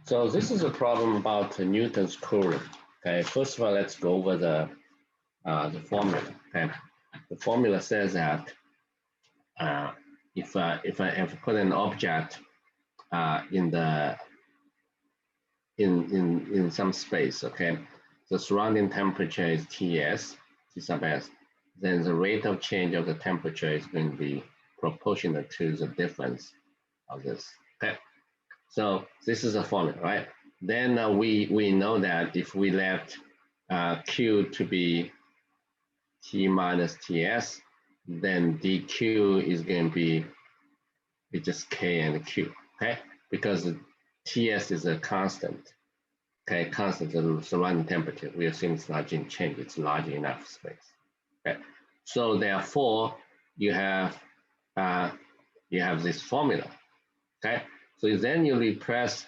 So this is a problem about Newton's coulomb. Okay, first of all, let's go over the formula. Okay, the formula says that if I put an object in some space, okay, the surrounding temperature is Ts, T sub s, then the rate of change of the temperature is going to be proportional to the difference of this. Okay, so this is a formula, right? Then we know that if we let Q to be T minus Ts, then dQ is going to be just K and Q, okay? Because Ts is a constant, okay? Constant, the surrounding temperature. We assume it's not going to change. It's large enough space, okay? So therefore, you have this formula, okay? So then you replace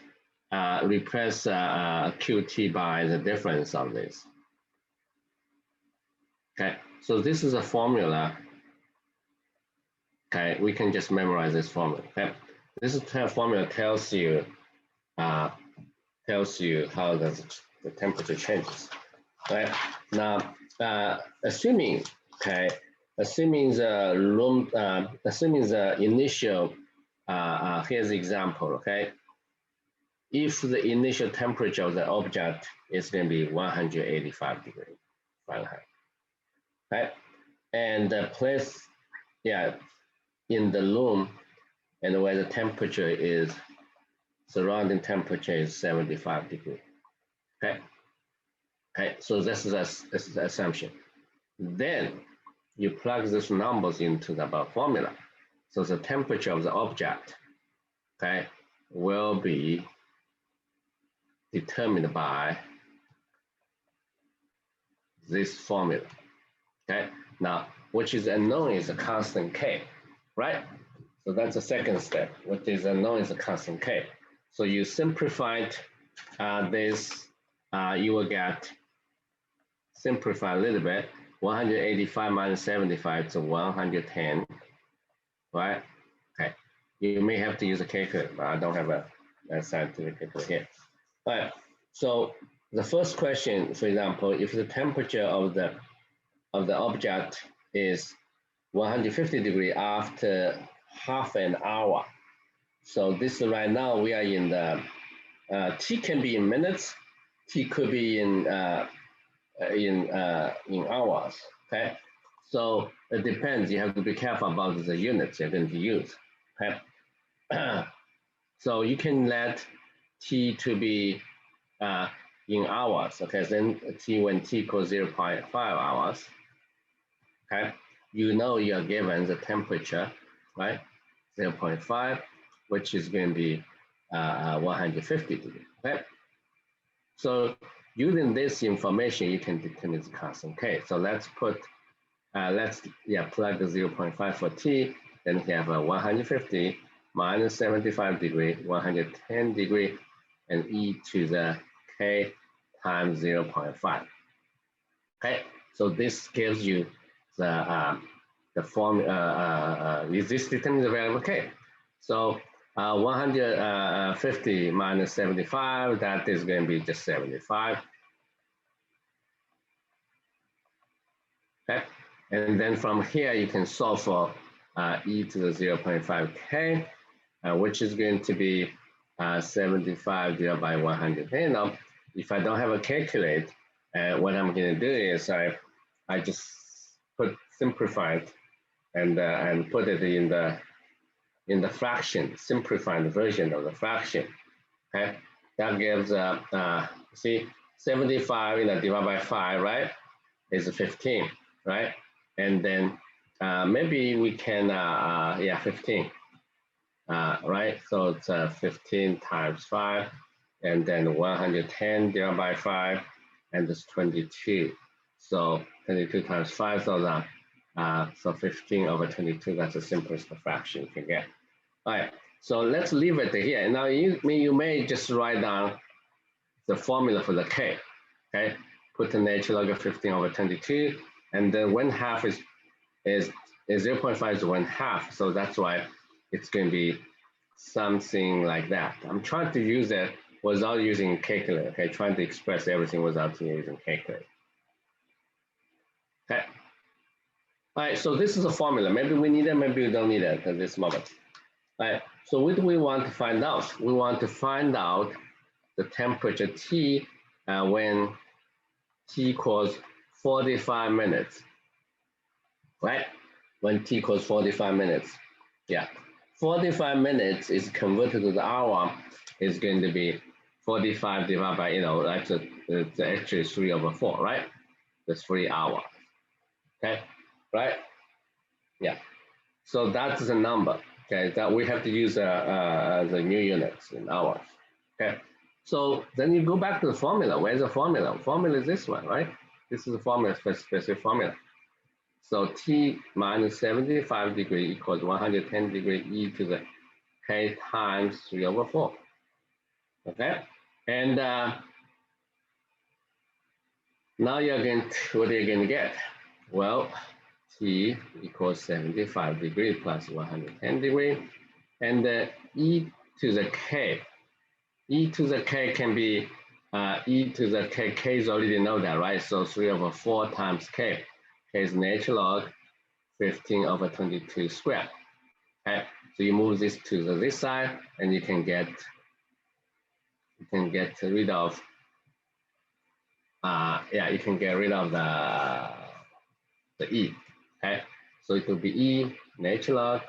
Qt by the difference of this. Okay, so this is a formula. Okay, we can just memorize this formula. Okay, this formula tells you how the temperature changes. Right now, assuming the initial. Here's the example. Okay, if the initial temperature of the object is going to be 185 degrees Fahrenheit. Okay, and the place, in the room, and where the temperature is, surrounding temperature is 75 degrees. Okay, so this is the assumption. Then you plug these numbers into the above formula. So the temperature of the object, okay, will be determined by this formula. Okay, now which is unknown is a constant K, right? So that's the second step. What is unknown is a constant K. So you simplified this, you will get simplify a little bit. 185 minus 75 is 110, right? Okay, you may have to use a calculator, but I don't have a scientific calculator here. All right, so the first question, for example, if the temperature of the object is 150 degrees after half an hour. So this right now we are in the T can be in minutes, T could be in hours. Okay, so it depends. You have to be careful about the units you're going to use. Okay, so you can let T to be in hours. Okay, then when T equals 0.5 hours. Okay, you know you are given the temperature, right? 0.5, which is going to be 150 degrees. Okay, so using this information, you can determine the constant K. So let's put, plug the 0.5 for T. Then we have a 150 minus 75 degree, 110 degree, and e to the K times 0.5. Okay, so this gives you the form, this determines the variable K. So 150 minus 75, that is going to be just 75. Okay, and then from here you can solve for e to the 0.5 K, which is going to be 75 divided by 110. Now, if I don't have a calculator, what I'm going to do is I just simplify it and put it in the fraction, simplified version of the fraction. Okay, that gives see 75 divided by 5, right? Is 15, right? And then maybe we can 15, right? So it's 15 times 5, and then 110 divided by 5, and it's 22. So 22 times 5, so so 15 over 22, that's the simplest fraction you can get. All right, so let's leave it here. Now you may just write down the formula for the K, okay? Put the natural log of 15 over 22, and then 1/2 is 0.5 is 1/2, so that's why it's going to be something like that. I'm trying to use it without using calculator. Okay, trying to express everything without using calculator. Okay. All right, so this is a formula. Maybe we need it, maybe we don't need it at this moment. All right, so what do we want to find out? We want to find out the temperature T when T equals 45 minutes, right? When T equals 45 minutes. Yeah, 45 minutes is converted to the hour is going to be 45 divided by, it's actually 3/4, right? That's 3 hours, okay, right? Yeah, so that's the number, okay, that we have to use the new units in hours, okay? So then you go back to the formula. Where's the formula? Formula is this one, right? This is the formula, specific formula. So T minus 75 degree equals 110 degree e to the k times 3/4. Okay, and now you're going to, what are you going to get? Well, T equals 75 degree plus 110 degree, and e to the k. E to the k can be e to the k. K is already know that, right? So 3/4 times k. K is natural log 15/22 squared. Okay, so you move this to this side, and you can get rid of you can get rid of the e. Okay, so it will be e natural log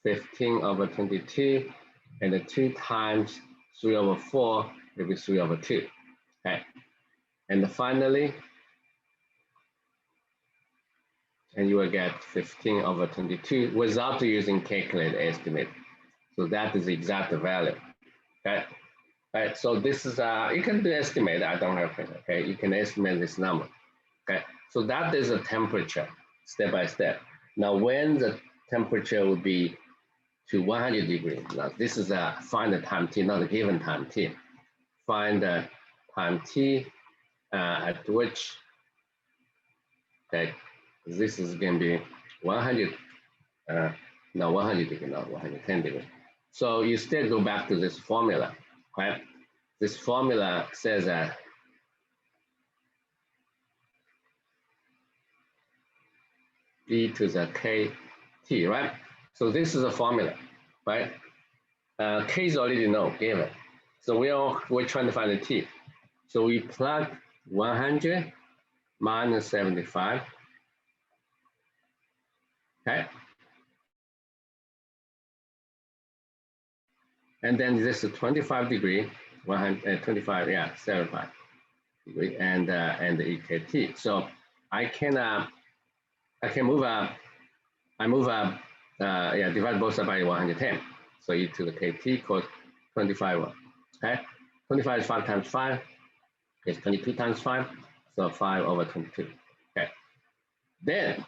15/22, and the 2 times 3/4 will be 3/2. Okay, and finally, and you will get 15/22 without using calculator estimate. So that is the exact value. Okay. Right, so this is you can do estimate. I don't have it. Okay, you can estimate this number. Okay, so that is a temperature step by step. Now, when the temperature will be to 100 degrees. Now, this is find the time t, not a given time t. Find the time t at which, okay, this is going to be 100. No, 100 degree, not 110 degree. So you still go back to this formula, right? This formula says that e to the kt, right? So this is a formula, right? K is already known, given. So we're trying to find the t. So we plug 100 minus 75, okay? And then this is 25 degree, 125, 75 degree, and the EKT. So I can move divide both sides by 110. So e to the kt equals 25. Okay, 25 is 5 times 5. It's 22 times 5. So 5/22. Okay. Then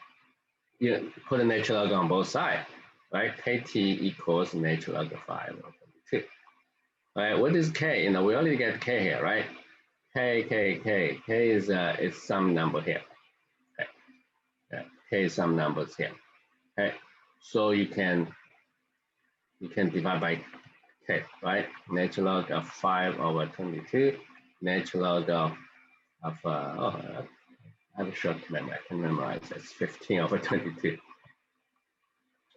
you put a natural log on both sides, right? Kt equals natural log of 5/22. All right. What is k? We already get k here, right? K is some number here. Okay. Yeah, k is some numbers here. Okay. So you can divide by k, right? Natural log of 5/22. Natural log of I have a short memory. I can memorize it. It's 15/22,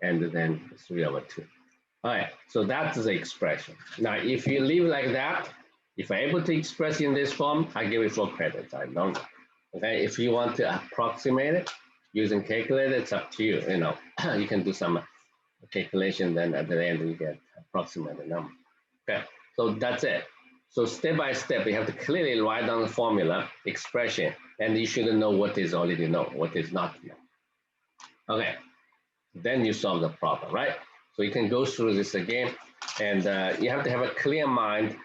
and then 3/2. All right. So that's the expression. Now, if you leave like that, if I'm able to express in this form, I give it 4 credits. I don't. Okay. If you want to approximate it using calculator, it's up to you. You can do some calculation. Then at the end, you get approximate the number. Okay. So that's it. So step by step, you have to clearly write down the formula, expression, and you should know what is already known, what is not known. Okay, then you solve the problem, right? So you can go through this again, and you have to have a clear mind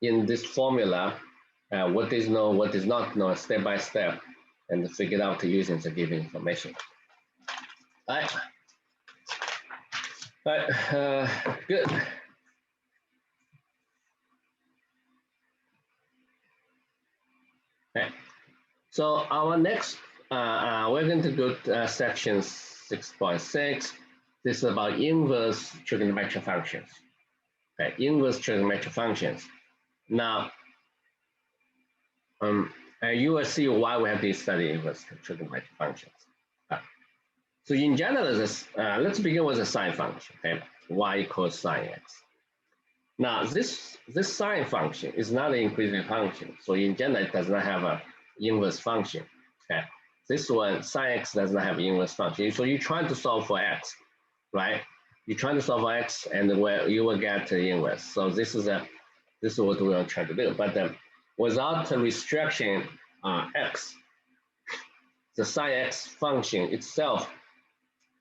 in this formula, what is known, what is not known, step by step, and figure it out using the given information. All right, good. Okay. So our next, we're going to go to section 6.6. This is about inverse trigonometric functions. Okay, inverse trigonometric functions. Now, and you will see why we have to study inverse trigonometric functions. So in general, let's begin with the sine function. Okay, y equals sine x. Now, this sine function is not an increasing function. So in general, it does not have an inverse function. Okay, this one, sine x, does not have an inverse function. So you're trying to solve for x, right? You're trying to solve for x, and where you will get the inverse. So this is what we are trying to do. But without the restriction x, the sine x function itself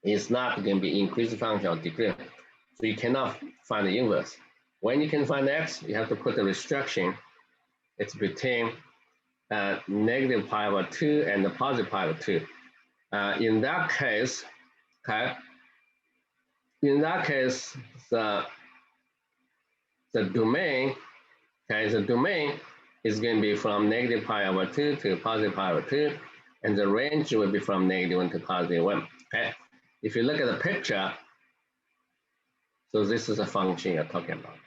is not going to be increasing function or decreasing. So you cannot find the inverse. When you can find x, you have to put the restriction. It's between negative pi over 2 and the positive pi over 2. In that case, okay, the domain, okay, the domain is going to be from negative pi over 2 to positive pi over 2, and the range will be from -1 to +1. Okay, if you look at the picture, so this is a function you're talking about,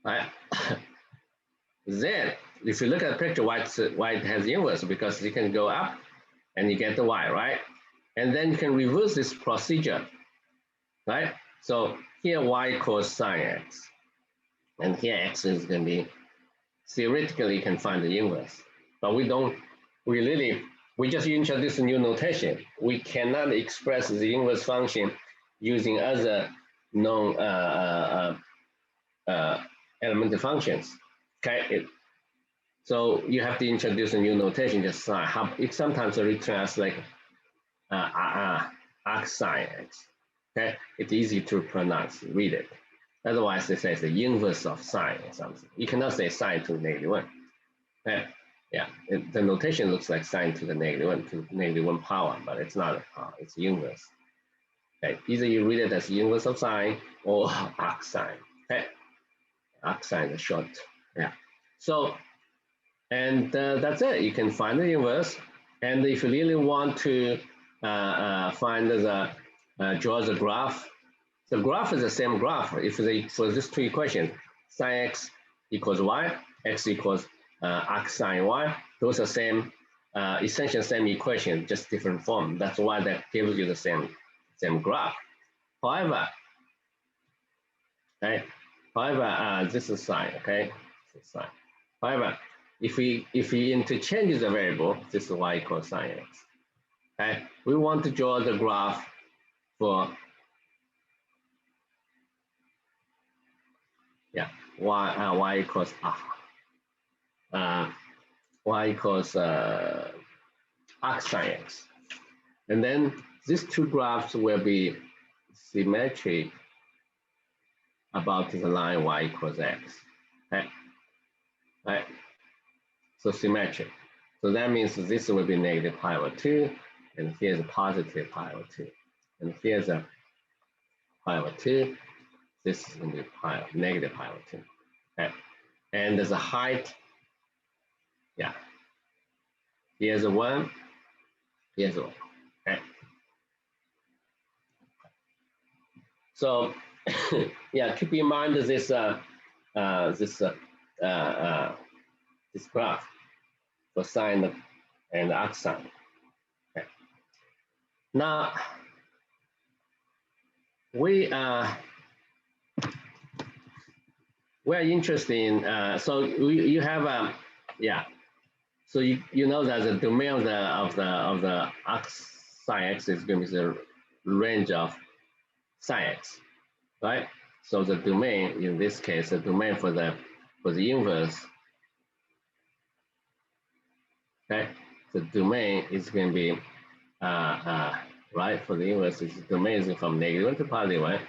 right? Then, if you look at the picture, why it has the inverse, because you can go up and you get the y, right? And then you can reverse this procedure, right? So here y equals sine x, and here x is going to be, theoretically you can find the inverse, but we just introduce a new notation. We cannot express the inverse function using other known elementary functions. Okay, so you have to introduce a new notation, just sine. It sometimes returns like arc sine x. Okay, it's easy to pronounce, read it. Otherwise, they say it's the inverse of sine or something. You cannot say sine to -1. Okay? Yeah, the notation looks like sine to the -1 to -1 power, but it's not a power, it's the inverse. Okay, either you read it as the inverse of sine or arc sine. Okay, arc sine is short. Yeah, so, and that's it. You can find the inverse, and if you really want to find draw the graph, the graph is the same graph. For these two equations, sine x equals y, x equals arc sine y, those are same, essentially same equation, just different form. That's why that gives you the same graph. However, okay, this is sine, okay, this is sine. However, if we interchange the variable, this is y equals sine x. Okay, we want to draw the graph for y equals arc sine x, and then these two graphs will be symmetric about the line y equals x. Okay, right? So symmetric. So that means this will be negative pi over 2, and here's a positive pi over 2, and here's a pi over 2. This is going to be negative pi over 2. Okay, and there's a height. Yeah. Here's a 1. Here's a 1. Okay. So yeah, keep in mind this graph for sine and arc sine. Okay. Now we are interested in so you have so you know that the domain of the arc sine x is going to be the range of sine x, right? So the domain in this case, the domain for the inverse, okay, the domain is going to be right, for the inverse, the domain is from -1 to +1,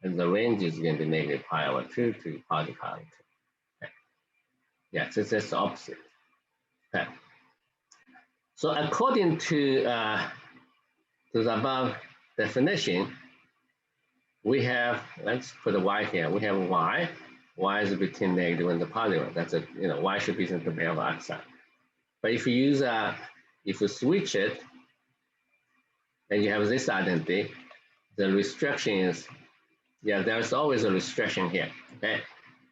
and the range is going to be negative pi over 2 to positive pi over 2. Okay. Yeah, so it's the opposite. Okay. So according to the above definition, we have, let's put a y here. We have y. Y is between -1 and +1. That's a, y should be the domain of arc sine. But if you use if you switch it, and you have this identity, the restriction is, there's always a restriction here. Okay,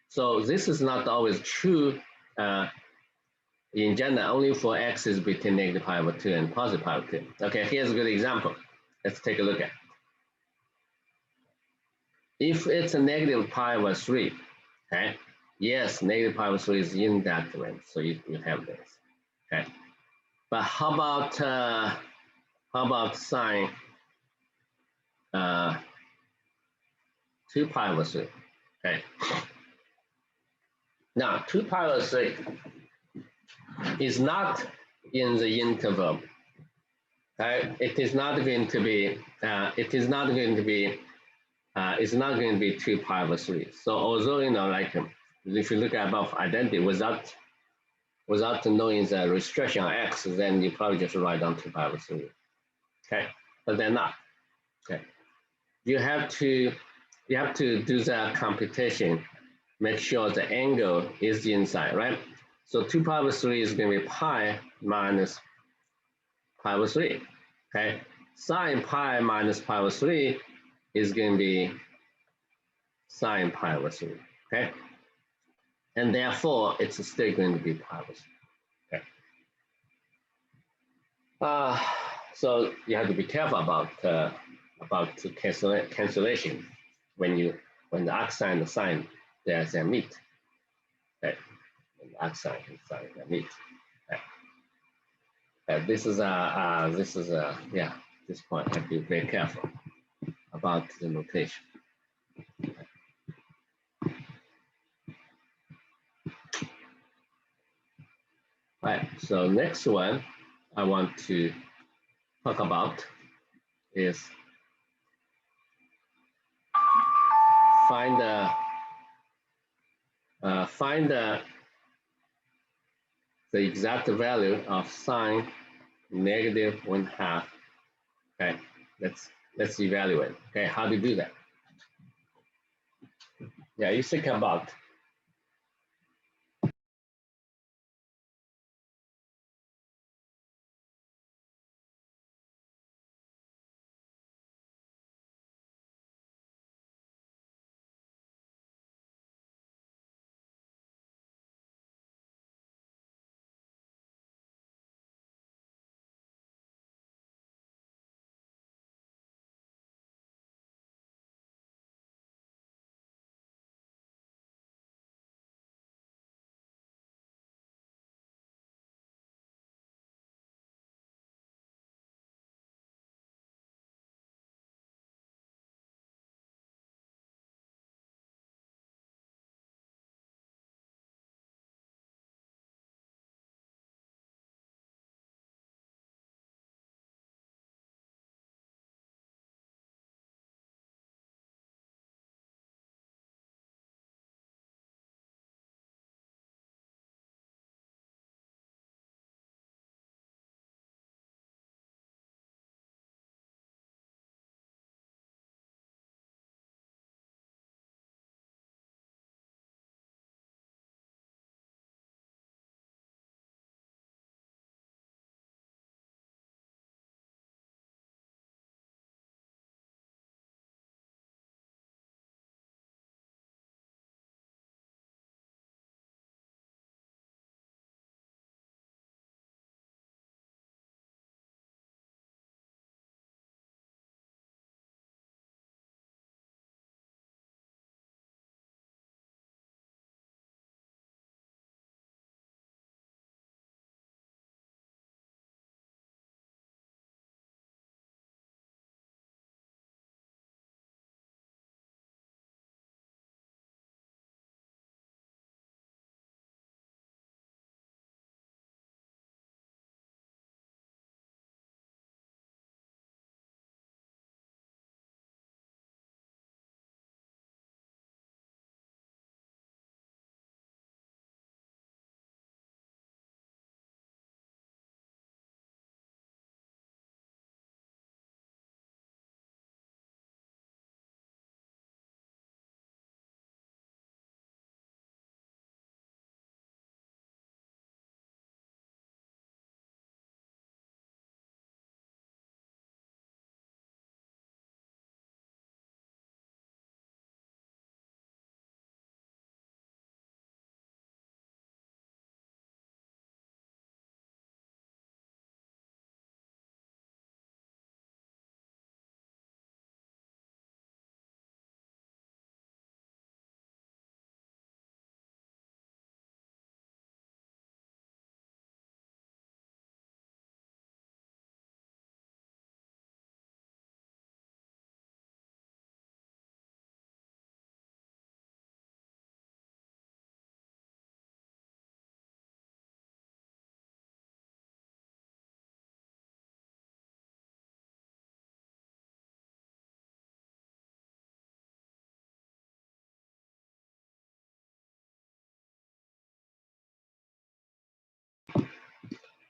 So this is not always true in general, only for x's between negative pi over 2 and positive pi over 2. Okay, here's a good example. Let's take a look at. If it's a negative pi over 3, okay, yes, negative pi over 3 is in that range, so you have this, okay. But how about sine 2 pi over 3, okay. Now, 2 pi over 3 is not in the interval. It is not going to be. It's not going to be 2 pi over 3. So although like if you look at above identity without knowing the restriction on x, then you probably just write down 2 pi over 3. Okay, but they're not. Okay, you have to do the computation, make sure the angle is inside, right? So 2 pi over 3 is going to be pi minus pi over 3. Okay, sine pi minus pi over 3 is going to be sine pi over 3. Okay, and therefore it's still going to be pi over 3. Okay. So you have to be careful about cancellation when the arcsine and the sine they meet. Okay, when the arcsine and sine they meet. Okay. This is yeah. This point, have to be very careful about the notation. Right. So next one I want to talk about is find the exact value of sine negative 1/2. Okay, let's evaluate. Okay, how do you do that? Yeah, you think about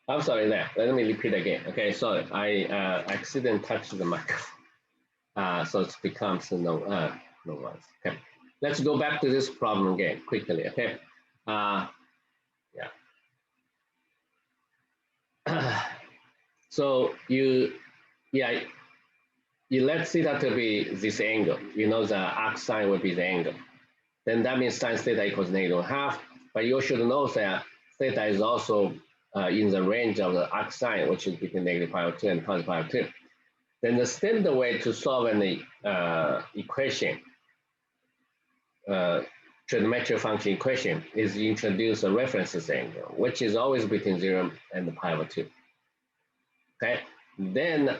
I'm sorry there. Let me repeat again. Okay, so I accidentally touched the microphone. So it becomes no ones. Okay, let's go back to this problem again quickly. Okay, yeah. So you let theta to be this angle. You know the arc sine will be the angle. Then that means sine theta equals -1/2. But you should know that theta is also in the range of the arc sine, which is between -π/2 and +π/2. Then the standard way to solve an equation, trigonometric function equation, is you introduce a reference angle, which is always between 0 and π/2. Okay, then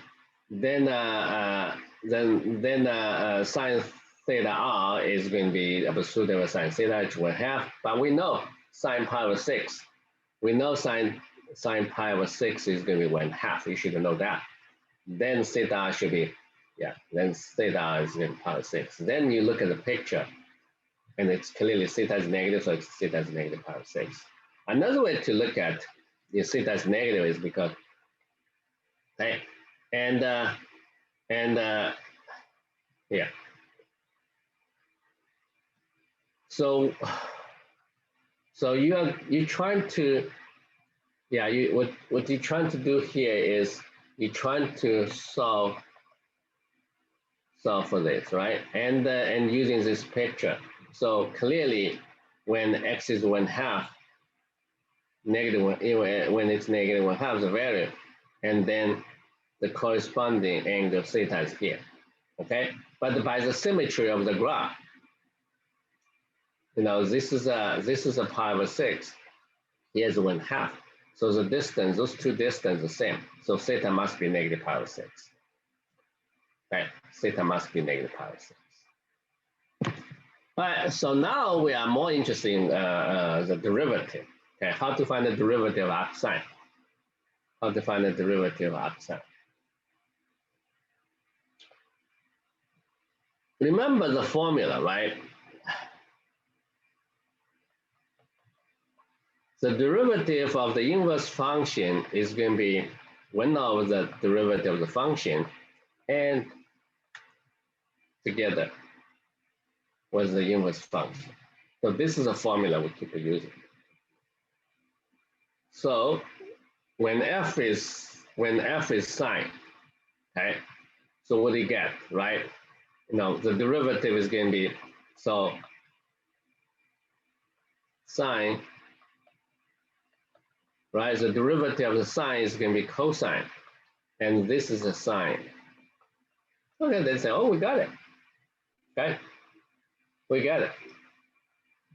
sine theta r is going to be absolute over sine theta, which 1/2. But we know sine π/6. We know sine π/6 is going to be 1/2. You should know that. Then theta should be, then theta is going to be π/6. Then you look at the picture, and it's clearly theta is negative, so theta is negative π/6. Another way to look at if theta is negative is because, okay, yeah. So you're trying to, what you're trying to do here is you're trying to solve for this, right? And using this picture. So clearly, when x is 1/2, when it's -1/2 the value, and then the corresponding angle theta is here, okay? But by the symmetry of the graph, this is a π/6. Here's 1/2. So the distance, those two distances are the same. So theta must be negative π/6. Okay, theta must be negative π/6. All right, so now we are more interested in the derivative. Okay, how to find the derivative of arc sine? How to find the derivative of arc sine? Remember the formula, right? The derivative of the inverse function is going to be 1 over the derivative of the function and together with the inverse function. So this is a formula we keep using. So when f is sine, okay, so what do you get, right? The derivative is going to be, so sine, right? The derivative of the sine is going to be cosine, and this is a sine. Okay, they say, oh, we got it. Okay, we got it.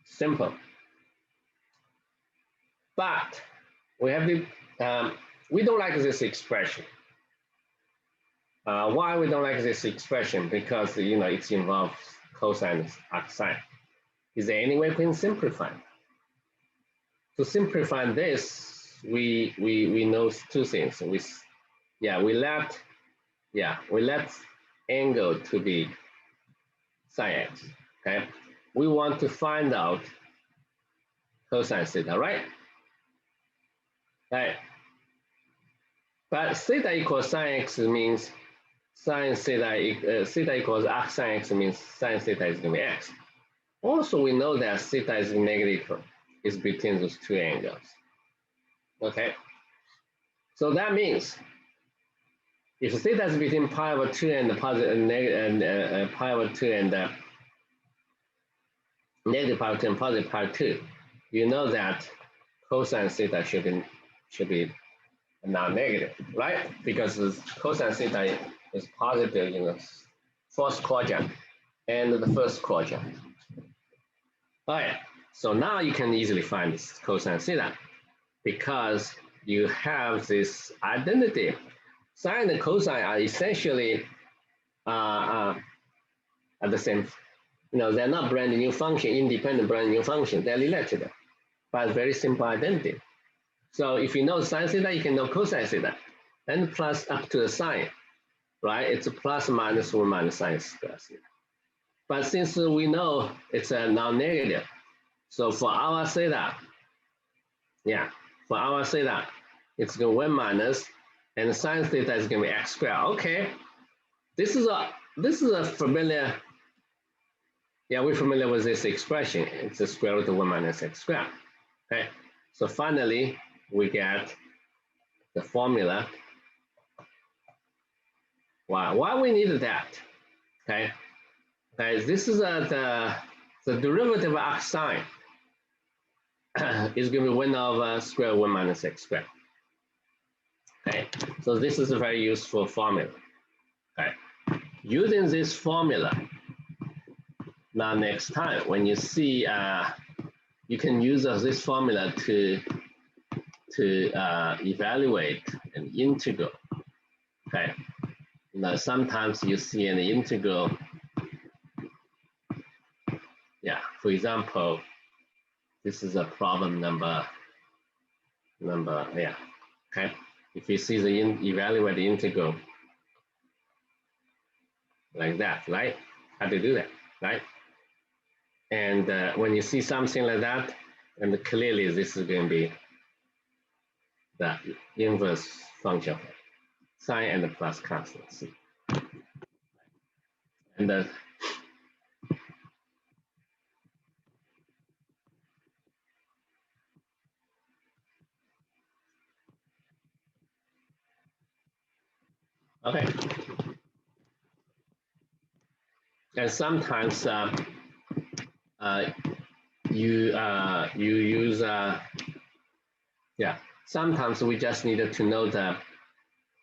Simple. But we have to, we don't like this expression. Why we don't like this expression? Because it involves cosine arc sine. Is there any way we can simplify? To simplify this, we know two things. We let angle to be sine x. Okay, we want to find out cosine theta, right? Right. But theta equals sine x means sine theta, theta equals arc sine x means sine theta is going to be x. Also, we know that theta is negative, is between those two angles. Okay. So that means if theta is between π/2 and positive and negative π/2 and negative π/2 and positive π/2, you know that cosine theta should be non-negative, right? Because cosine theta is positive in the fourth quadrant and the first quadrant. All right, so now you can easily find this cosine theta because you have this identity. Sine and cosine are essentially at the same, they're not brand new function, independent brand new function, they're related, but very simple identity. So if you know sine theta, you can know cosine theta, and plus up to the sine, right? It's a plus minus 1 minus sine square theta. But since we know it's a non-negative, so for our theta, it's going to 1 minus, and the sine theta is going to be x squared. Okay, this is a familiar. Yeah, we're familiar with this expression. It's the square root of 1 minus x squared. Okay, so finally we get the formula. Why we need that? Okay, guys, this is the derivative of arc sine is going to be 1 over square root 1 minus x squared. Okay, so this is a very useful formula. Okay, using this formula, now next time when you see, you can use this formula to evaluate an integral. Okay, now sometimes you see an integral. Yeah, for example, this is a problem number. Yeah. Okay, if you see the evaluate the integral like that, right? How to do that, right? And when you see something like that, and clearly this is going to be the inverse function, sine and the plus constant c. And okay. And sometimes you use yeah. Sometimes we just needed to know the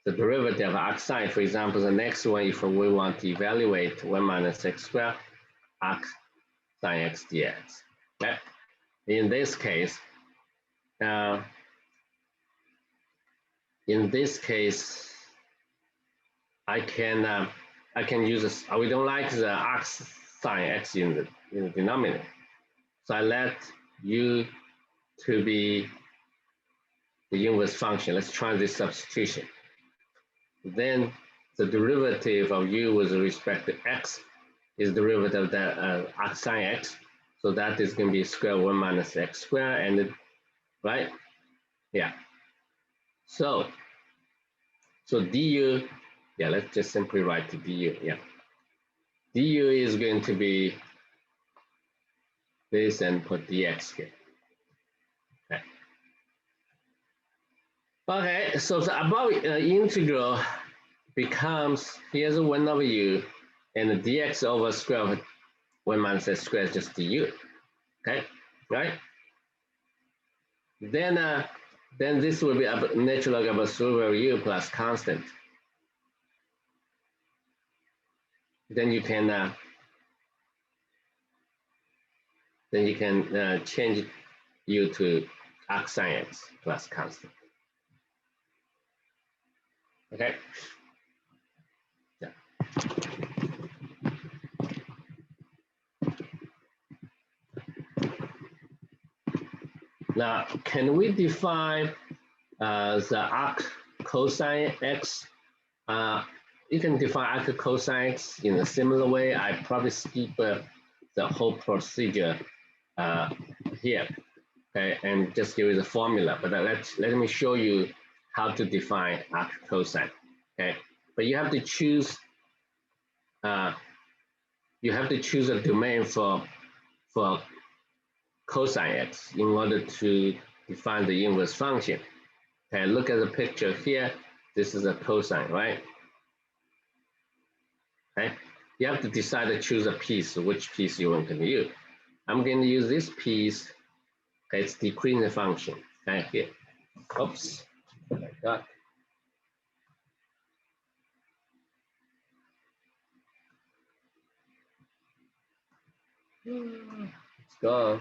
derivative of arc sine. For example, the next one, if we want to evaluate 1 minus x squared arc sine x dx. Okay. In this case, I can use this. We don't like the arc sine x in the denominator, so I let u to be the inverse function. Let's try this substitution. Then the derivative of u with respect to x is derivative of the arc sine x, so that is going to be square 1 minus x squared, and right, yeah. So du, yeah, let's just simply write the du, yeah. Du is going to be this and put dx here. Okay. Okay, so the above integral becomes, here's 1 over u, and the dx over square of 1 minus x squared is just du. Okay, right? Then this will be a natural log of a over u plus constant. Then you can change u to arc sine x plus constant. Okay. Yeah. Now, can we define the arc cosine x? You can define arc cosine x in a similar way. I probably skip the whole procedure here, okay, and just give you the formula. But let me show you how to define arc cosine. Okay, but you have to choose. You have to choose a domain for cosine x in order to define the inverse function. Okay, look at the picture here. This is a cosine, right? Okay, you have to decide to choose a piece, which piece you want to use. I'm going to use this piece. Okay, it's decreasing the function. Okay, here. Oops, like that. Let's go.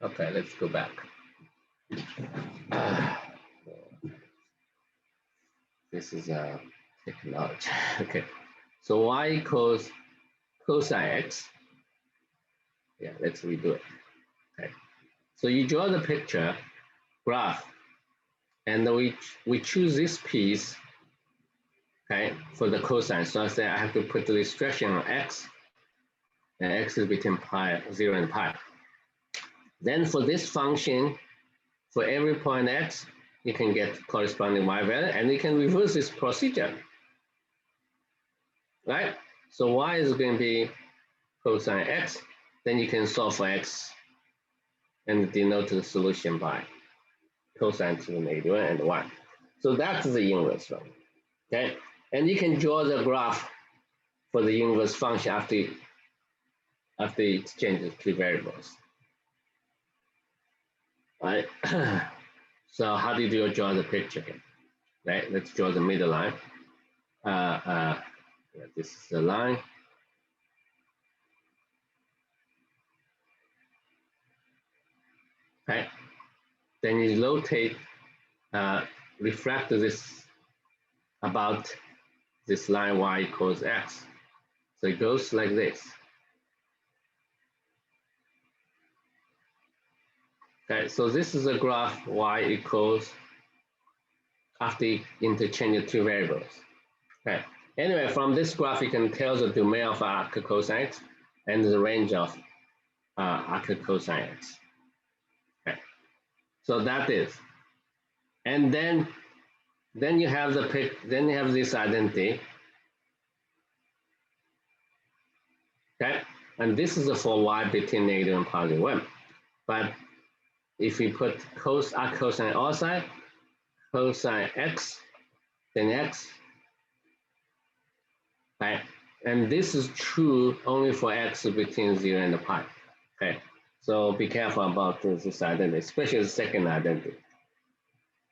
Okay, let's go back. This is a technology. Okay, so y equals cosine x. Yeah, let's redo it. Okay, so you draw the picture graph, and we choose this piece, okay, for the cosine. So I say I have to put the restriction on x, and x is between 0 and pi. Then for this function, For every point x, you can get corresponding y value, and you can reverse this procedure, right? So y is going to be cosine x, then you can solve for x and denote the solution by cosine to the -1 and 1. So that's the inverse one, okay? And you can draw the graph for the inverse function after it changes two variables, right? So how do you draw the picture here, right? Let's draw the middle line. This is the line. Right? Then you rotate, refract this about this line y equals x. So it goes like this. Okay, so this is a graph y equals after you interchange the two variables. Okay. Anyway, from this graph you can tell the domain of arc cosine x and the range of arc cosine x. Okay. So that is, and then you have this identity. Okay, and this is for y between negative and positive 1. But if we put arc cosine outside, cosine x, then x, right? And this is true only for x between 0 and pi. Okay, so be careful about this identity, especially the second identity.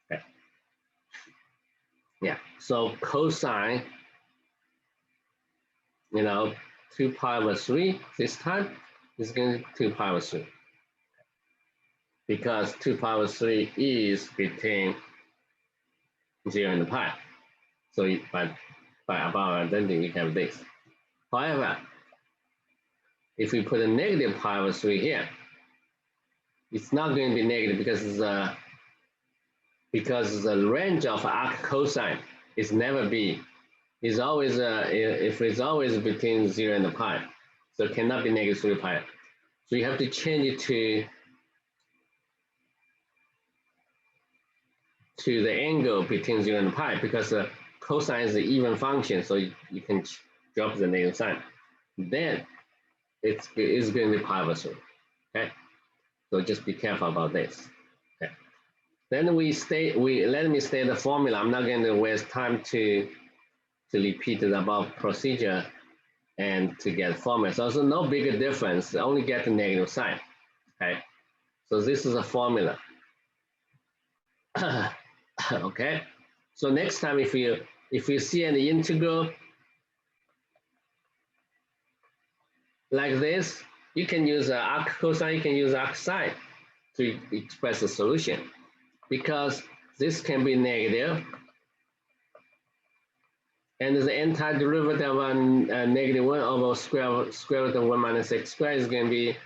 Okay. Yeah, so cosine, 2 pi over 3 this time is going to 2 pi over 3. Because 2 pi over 3 is between 0 and pi. So by about identity, you have this. However, if we put a negative pi over 3 here, it's not going to be negative because the range of arc cosine is never b. It's always if it's always between 0 and pi, so it cannot be negative 3 pi. So you have to change it to the angle between 0 and pi, because the cosine is the even function, so you can drop the negative sign. Then it's going to be pi over 3. Okay, so just be careful about this. Okay, then let me state the formula. I'm not going to waste time to repeat the above procedure and to get formula. So there's no bigger difference, only get the negative sign. Okay, so this is a formula. Okay, so next time if you see an integral like this, you can use arc cosine, you can use arc sine to express the solution, because this can be negative, and the antiderivative on -1 over square root of 1 minus x squared is going to be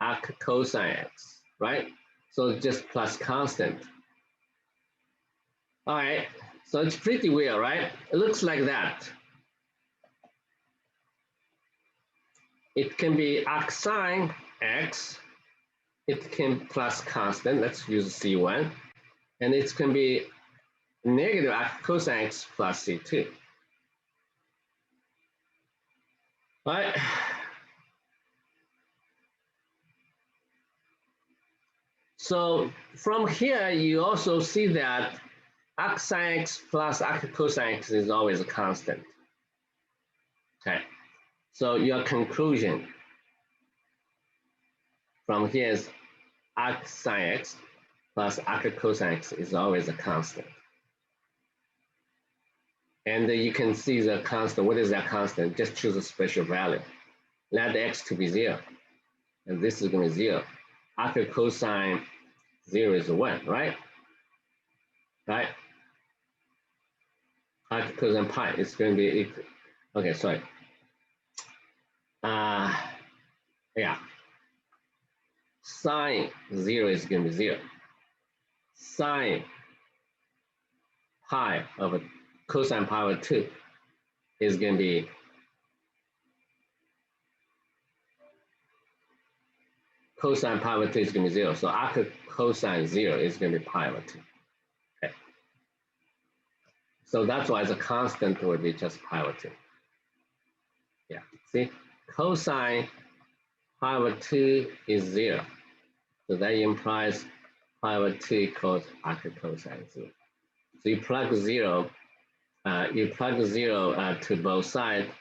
arc cosine x, right? So just plus constant. All right, so it's pretty weird, right? It looks like that. It can be arc sine x, it can plus constant, let's use C1, and it can be negative arc cosine x plus C2. All right. So from here, you also see that arc sine x plus arc cosine x is always a constant. Okay, so your conclusion from here is arc sine x plus arc cosine x is always a constant. And you can see the constant. What is that constant? Just choose a special value. Let x to be 0. And this is going to be 0. Arc cosine 0 is 1, right? Right? Arc cosine pi is going to be equal. Okay, sorry. Yeah. Sine 0 is going to be 0. Sine pi over cosine pi over 2 is going to be cosine pi over 2 is going to be 0. So arc cosine 0 is going to be pi over 2. Okay. So that's why the constant would be just pi over 2. Yeah, see, cosine pi over 2 is 0. So that implies pi over 2 equals arc cosine 0. So you plug 0 to both sides,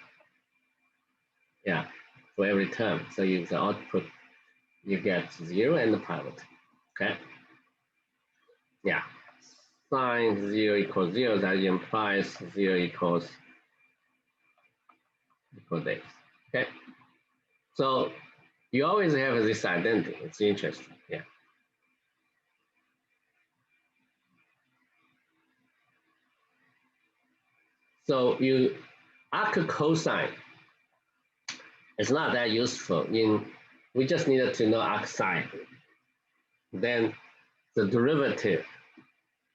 yeah, for every term. So you the output, you get 0 and the pi over 2. Okay. Yeah. Sine 0 equals 0, that implies 0 equals this. Okay. So you always have this identity. It's interesting. Yeah. So you arc cosine is not that useful. We just needed to know arc sine. Then the derivative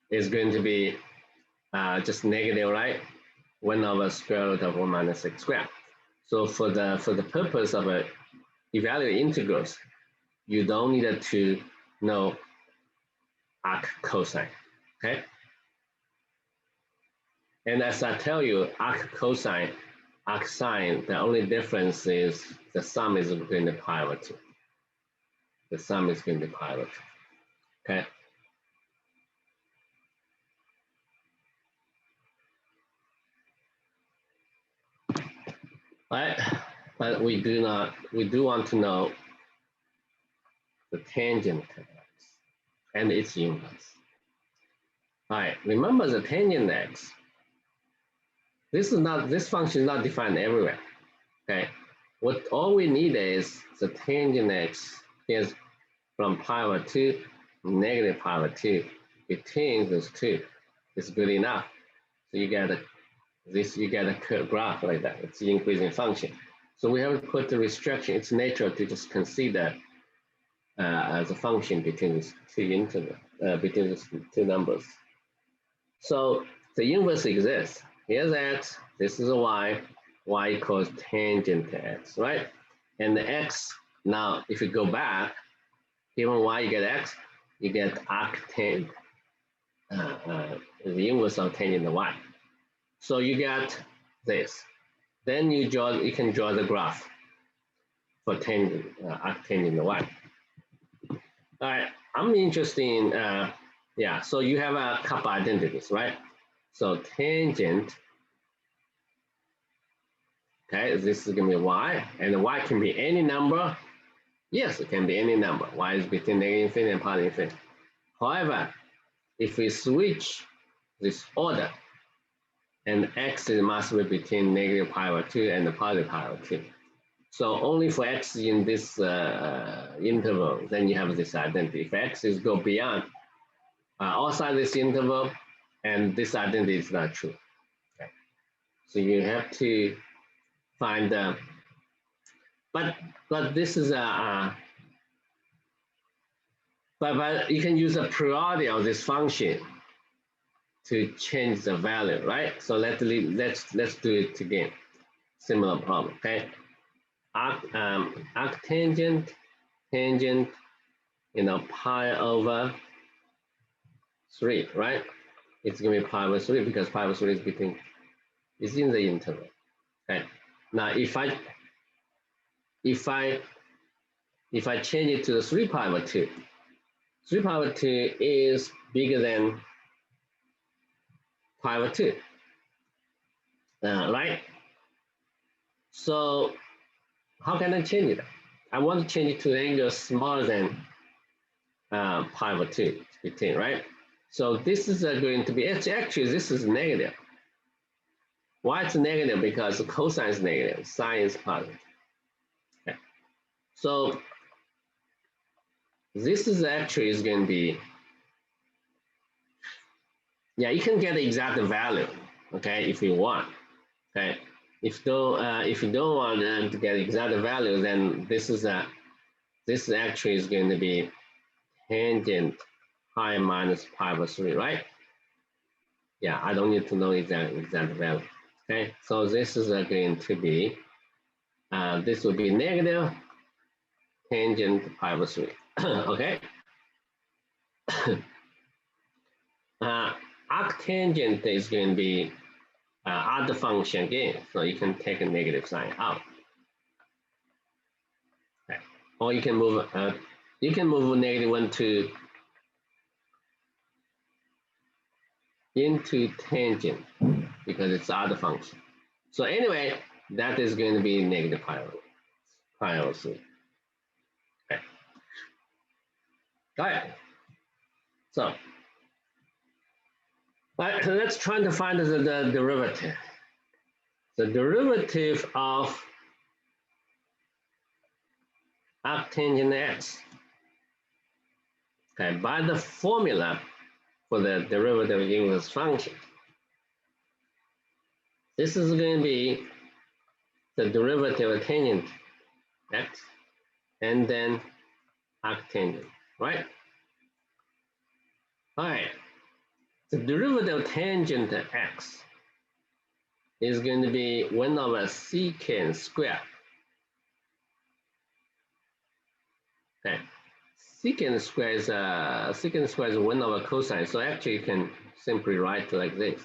is going to be just negative, right? 1 over square root of 1 minus x squared. So for the purpose of evaluating integrals, you don't need to know arc cosine, okay? And as I tell you, arc cosine, arc sine, the only difference is the sum is going to be pi over 2. The sum is going to be pi over 2, okay? Right, but we do want to know the tangent of x and its inverse. All right, remember the tangent x. This function is not defined everywhere. Okay, all we need is the tangent x is from pi over 2, negative pi over 2. Between those two is good enough. So you get a curved graph like that. It's the increasing function. So we have to put the restriction. It's natural to just consider as a function between these between these two numbers. So the inverse exists. Here's x, this is a y equals tangent to x, right? And the x, now if you go back, given y you get x, you get arctan, the inverse of tangent to y. So you get this. Then you can draw the graph for tangent, arctangent to y. All right, I'm interested in, yeah, so you have a couple identities, right? So tangent, okay, this is gonna be y, and y can be any number. Yes, it can be any number. Y is between negative infinity and positive infinity. However, if we switch this order, and x must be between negative pi over 2 and the positive pi over 2. So only for x in this interval, then you have this identity. If x is go beyond outside this interval, and this identity is not true. Okay. So you have to find, but this is but you can use a priority of this function to change the value, right? So let's do it again. Similar problem, okay? Arctangent, tangent, pi over 3, right? It's gonna be pi over 3 because pi over 3 is in the interval. Okay. Now if I change it to the 3 pi over 2, 3 pi over 2 is bigger than pi over 2, right? So how can I change it? I want to change it to an angle smaller than pi over 2 between, right? So this is going to be, actually this is negative. Why it's negative? Because the cosine is negative, sine is positive. Okay. So this is actually is going to be, yeah, you can get the exact value, okay, if you want, okay. If you don't want to get exact value, then this actually is going to be tangent pi minus pi over 3, right? Yeah, I don't need to know exact value. Okay, so this is going to be, this will be negative, tangent pi over 3. Okay. Arctangent is going to be odd function again, so you can take a negative sign out. Okay. Or you can move -1 to into tangent because it's odd function. So anyway, that is going to be negative pi over 3. Okay. All right. So let's try to find the derivative. The derivative of arctangent x. Okay, by the formula for the derivative of inverse function. This is going to be the derivative of tangent x and then arctangent, right? All right. The derivative of tangent x is going to be 1 over secant squared. Okay. Secant squared is 1 over cosine, so actually you can simply write like this.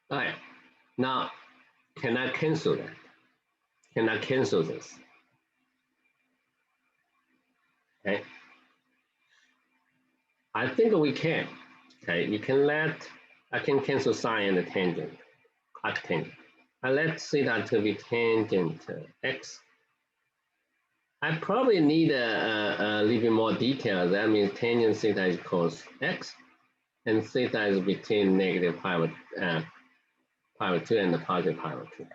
All right. Now, can I cancel that? Can I cancel this? Okay. I think we can. Okay, you can I can cancel sine and the tangent, arctangent. Let's say that to be tangent x. I probably need a little bit more detail. That means tangent theta equals x, and theta is between negative pi over 2 and the positive pi over 2.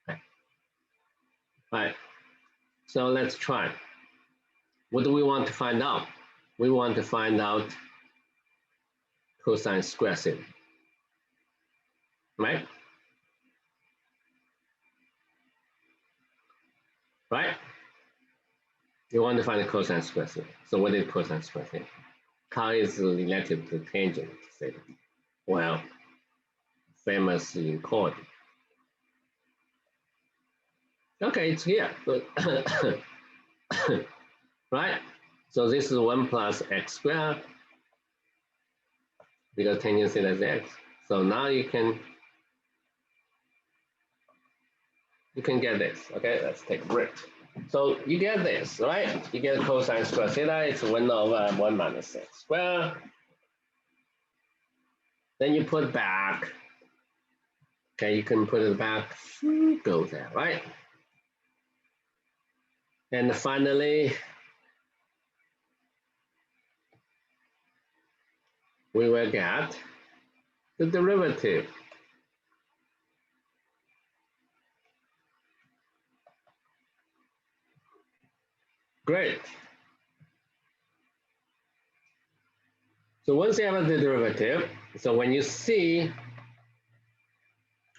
Okay. All right, so let's try. What do we want to find out? We want to find out cosine square theta, right? Right? You want to find the cosine square theta. So what is cosine square theta? How is it related to tangent theta? Well, famous in chord. Okay, it's here. Right? So this is 1 plus x squared because tangent theta is x. So now you can get this. Okay, let's take a break. So you get this, right? You get cosine square theta. It's 1 over 1 minus x squared. Then you put back. Okay, you can put it back. Go there, right? And finally, we will get the derivative. Great. So once you have the derivative, so when you see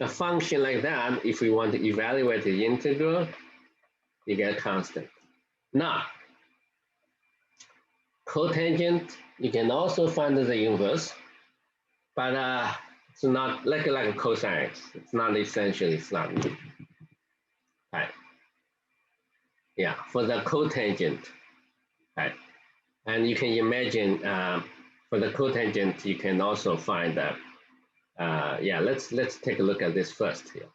a function like that, if we want to evaluate the integral, you get constant. Now, cotangent, you can also find the inverse, but it's not like a cosine x. It's not essentially, it's not new. Right. Yeah, for the cotangent, right? And you can imagine for the cotangent, you can also find that. Yeah, let's take a look at this first here.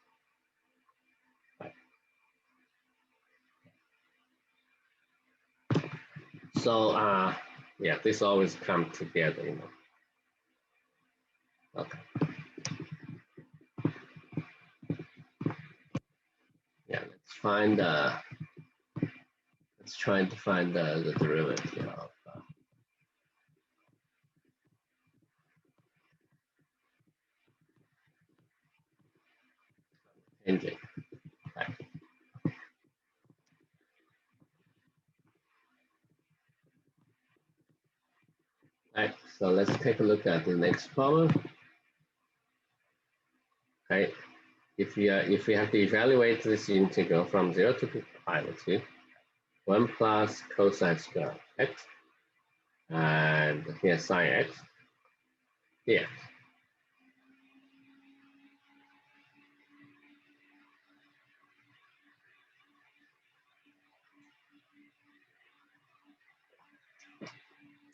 Right. So yeah, this always comes together, you know. Okay. Yeah, let's try to find the derivative of tangent. Right. Right, so let's take a look at the next problem. Okay, if we have to evaluate this integral from 0 to pi over 2, 1 plus cosine square x, and here sine x, dx.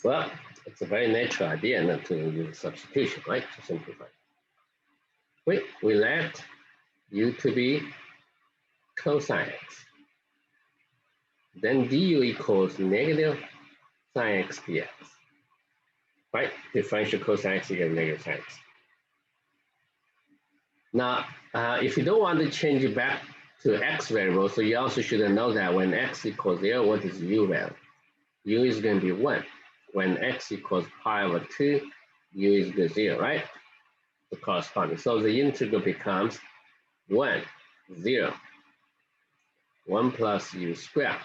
Well, it's a very natural idea not to use substitution, right? To simplify. We let u to be cosine x. Then du equals negative sine x dx. Right? Differential cosine x equals negative sine x. Now, if you don't want to change it back to x variable, so you also should know that when x equals 0, what is u value? U is going to be 1. When x equals pi over 2, u is equal to 0, right? The corresponding. So the integral becomes 1, 0, 1 plus u squared.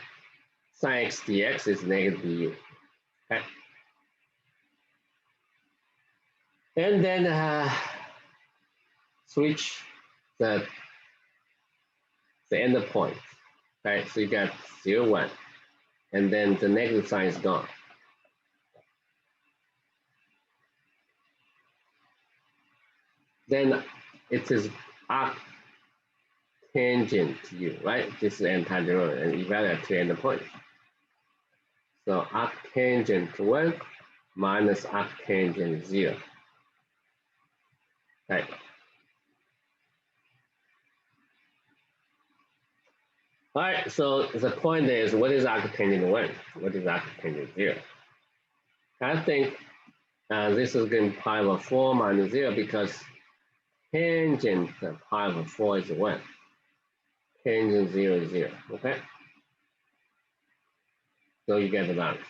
Sine x dx is negative u. Okay. And then switch the end point. Okay, so you got 0, 1. And then the negative sign is gone. Then it is arctangent to u, right? This is antiderivative and evaluate to end point. So arctangent 1 minus arctangent 0. Right. All right, so the point is, what is arctangent 1? What is arctangent 0? I think this is going to be pi over 4 minus 0 because tangent pi over 4 is 1. Tangent 0 is 0, okay? So you get the balance.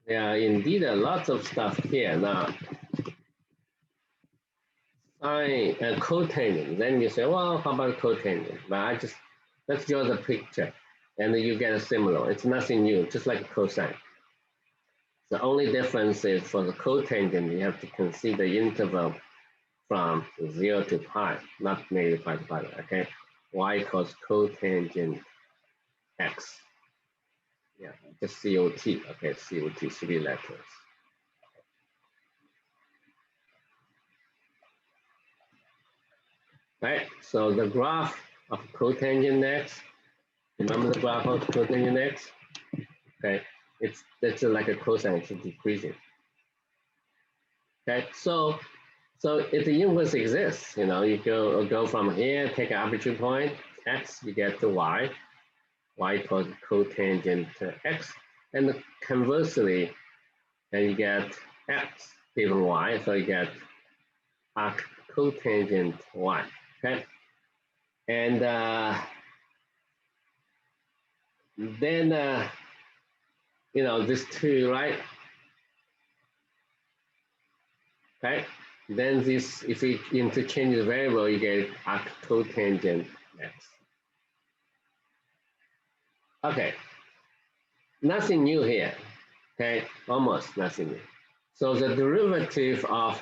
Yeah, indeed, lots of stuff here. Now, sine cotangent. Then you say, well, how about cotangent? But let's draw the picture, and then you get a similar. It's nothing new, just like cosine. The only difference is for the cotangent, you have to consider interval from 0 to pi, not negative pi to pi, okay? Y equals cotangent x. Yeah, just COT, okay, COT, 3 letters. Right, so the graph of cotangent x, remember the graph of cotangent x? Okay, that's like a cosine, it's decreasing. Okay, so if the inverse exists, you go from here, take an arbitrary point, x, you get to y equals cotangent x, and conversely, then you get x given y, so you get cotangent y, okay? And then, this 2, right? Okay, then this, if you interchange the variable, you get cotangent x. Okay, nothing new here, okay, almost nothing new. So the derivative of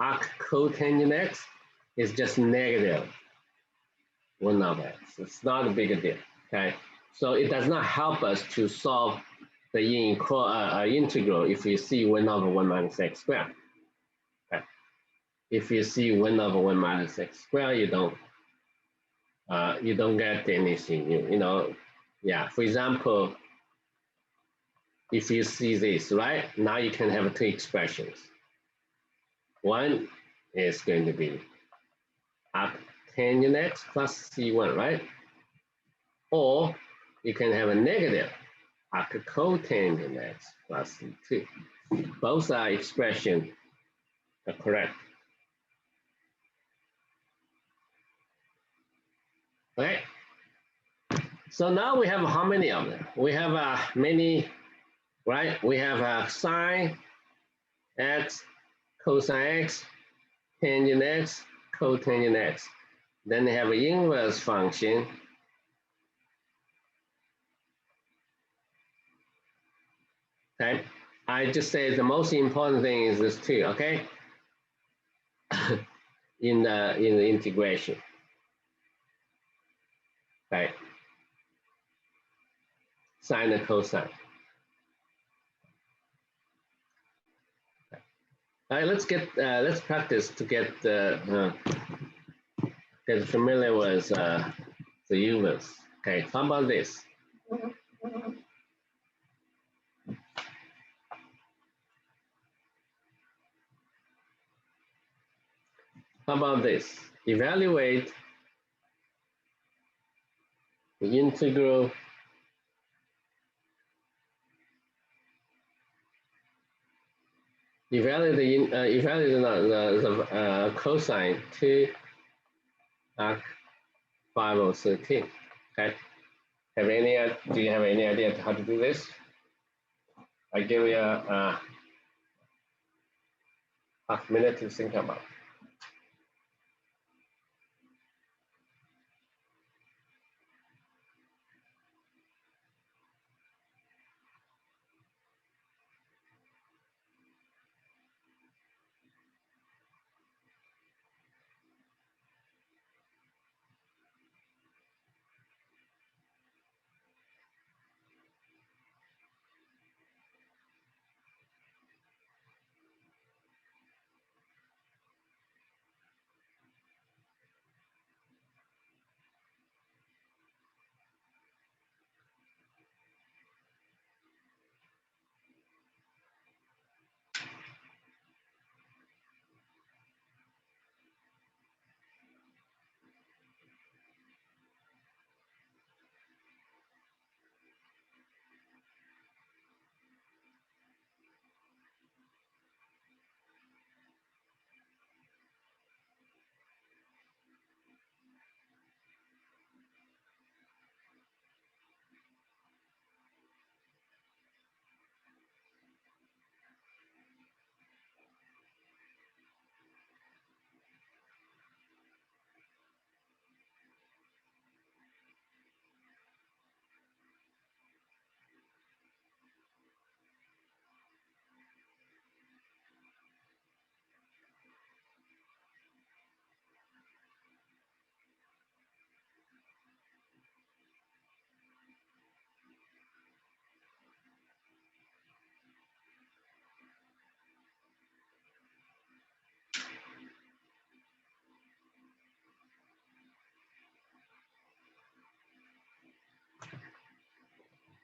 cotangent x is just negative 1 over x. It's not a big deal, okay? So it does not help us to solve the integral if you see 1 over 1 minus x squared. Okay. If you see 1 over 1 minus x squared, you don't get anything new. Yeah, for example, if you see this, right? Now you can have 2 expressions. One is going to be arctangent x plus c1, right? Or you can have a negative cotangent x plus c2. Both are expressions are correct. Okay. So now we have how many of them? We have many, right? We have sine x, cosine x, tangent x, cotangent x. Then they have an inverse function. Okay, I just say the most important thing is this 2, okay? in the integration. Okay. Sine and cosine. Okay. All right, let's practice to get familiar with the inverse. Okay, how about this? How about this? Evaluate the integral evaluate the cosine 2 arc 5 over 13. Okay. Do you have any idea how to do this? I give you a half minute to think about.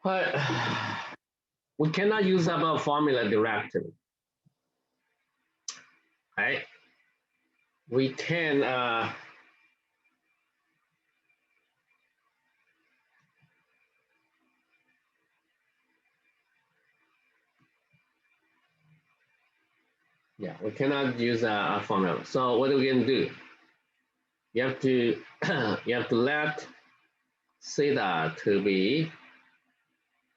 But we cannot use our formula directly, right? We can we cannot use a formula. So what are we gonna do? You have to you have to let theta to be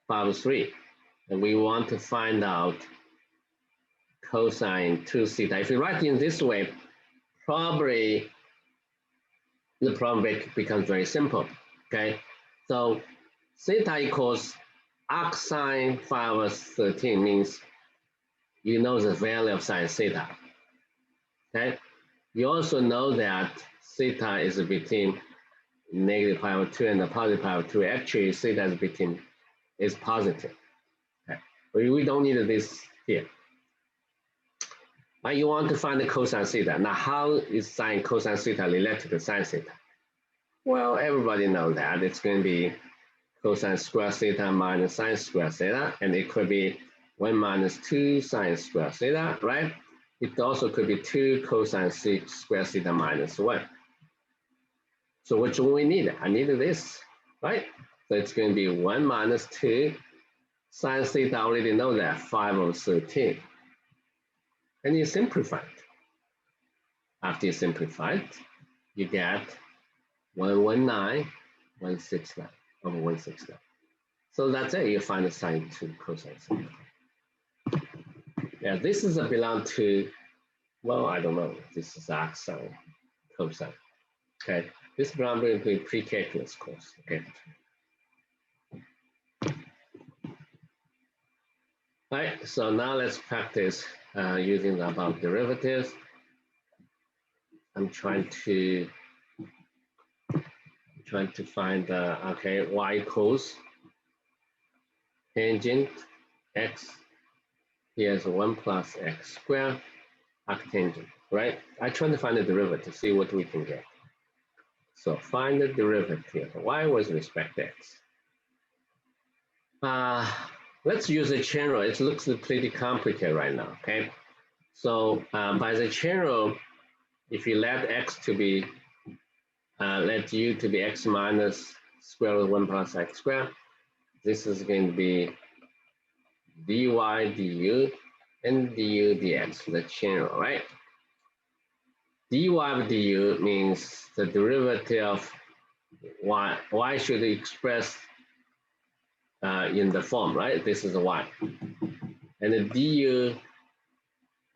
5/3, and we want to find out cosine 2 theta. If you write it in this way, probably the problem becomes very simple. Okay, so theta equals arc sine 5/13 means you know the value of sine theta. Okay, you also know that theta is between negative pi over 2 and the positive pi over 2. Actually, theta is positive. Okay, we don't need this here. Now you want to find the cosine theta. Now, how is sine cosine theta related to sine theta? Well, everybody knows that it's going to be cosine square theta minus sine square theta, and it could be 1 minus 2 sine square theta, right? It also could be 2 cosine square theta minus 1. So which one we need? I need this, right? So it's going to be 1 minus 2 sine theta. I already know that 5 over 13. And you simplify it. After you simplify it, you get 119, 169 over 169. So that's it. You find the sine 2 cosine theta. Yeah, this is a belong to, well, I don't know. This is arc sine, cosine. Okay, this belongs to a pre-calculus course. Okay. All right, so now let's practice using the above derivatives. I'm trying to find okay, y equals tangent x. Here's 1 plus x squared arctangent, right? I try to find the derivative, see what we can get. So find the derivative of y with respect to x. Let's use a chain rule. It looks pretty complicated right now, okay? So by the chain rule, if you let x to be, let u to be x minus square root of 1 plus x squared, this is going to be dy du and du dx, the chain rule, right? dy du means the derivative of y should express in the form, right? This is y. And the du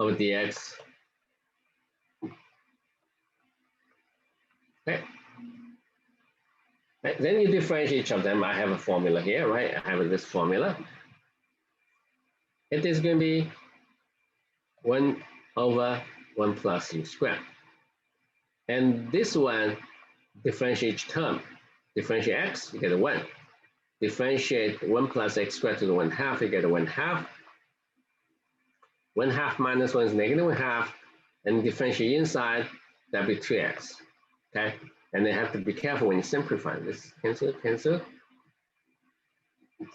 of dx, okay? Right? Then you differentiate each of them. I have a formula here, right? I have this formula. It is going to be 1 over 1 plus u squared. And this one, differentiate each term. Differentiate x, you get a 1. Differentiate 1 plus x squared to the 1/2, you get a 1/2. 1/2 minus 1 is negative 1/2. And differentiate inside, that'll be 2x. Okay? And you have to be careful when you simplify this. Cancel, cancel.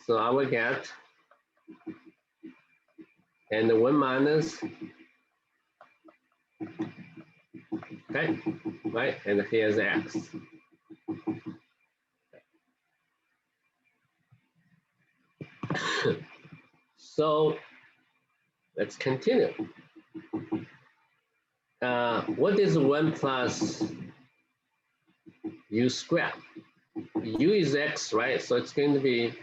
So I will get, and the 1 minus, okay, right? And here's x. So let's continue. What is 1 plus u squared? U is x, right? So it's going to be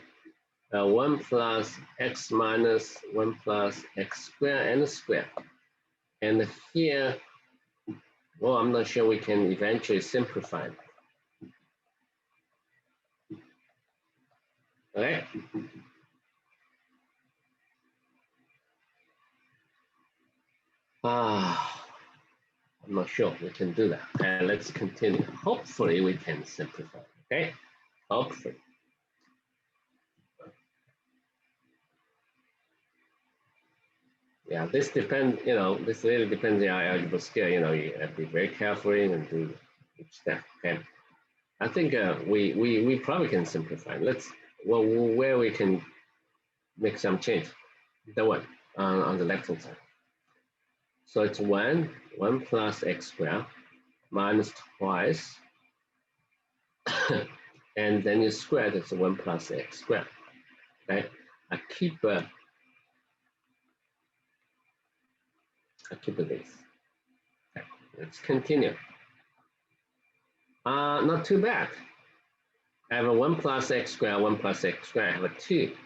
1 plus x minus 1 plus x squared and squared. And here, well, I'm not sure we can eventually simplify it. All right. I'm not sure we can do that. And let's continue. Hopefully we can simplify, okay? Hopefully. Yeah, this depends, you know, this really depends on your algebra skill. You know, you have to be very careful and do each step, okay? I think we probably can simplify. Let's, well, where we can make some change. The one on the left hand side. So it's 1 plus x squared minus twice, and then you square it, it's 1 plus x squared. Okay, I keep this. Okay, let's continue. Not too bad. I have a 1 plus x squared, 1 plus x squared. I have a 2.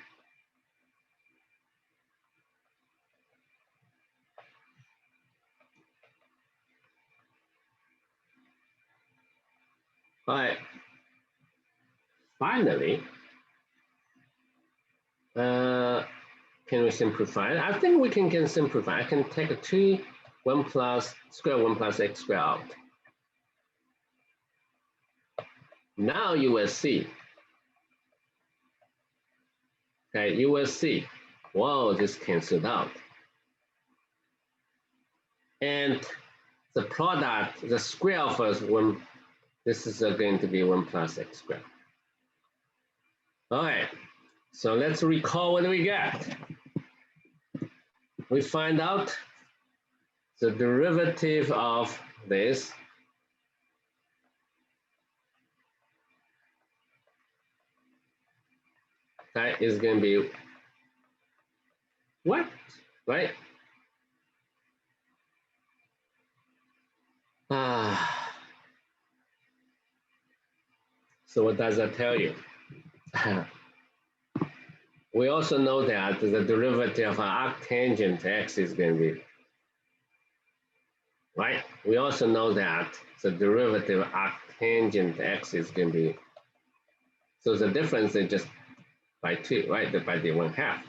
All right. Finally, can we simplify it? I think we can simplify. I can take a 2, 1 plus square 1 plus x squared out. Now you will see. Okay, you will see. Whoa, this canceled out. And the product, the square of us, one, this is going to be 1 plus x squared. All right, so let's recall what we got. We find out the derivative of this that is going to be what, right? So what does that tell you? We also know that the derivative of arctangent x is going to be, right? We also know that the derivative of arctangent x is going to be, so the difference is just by 2, right? By the 1/2.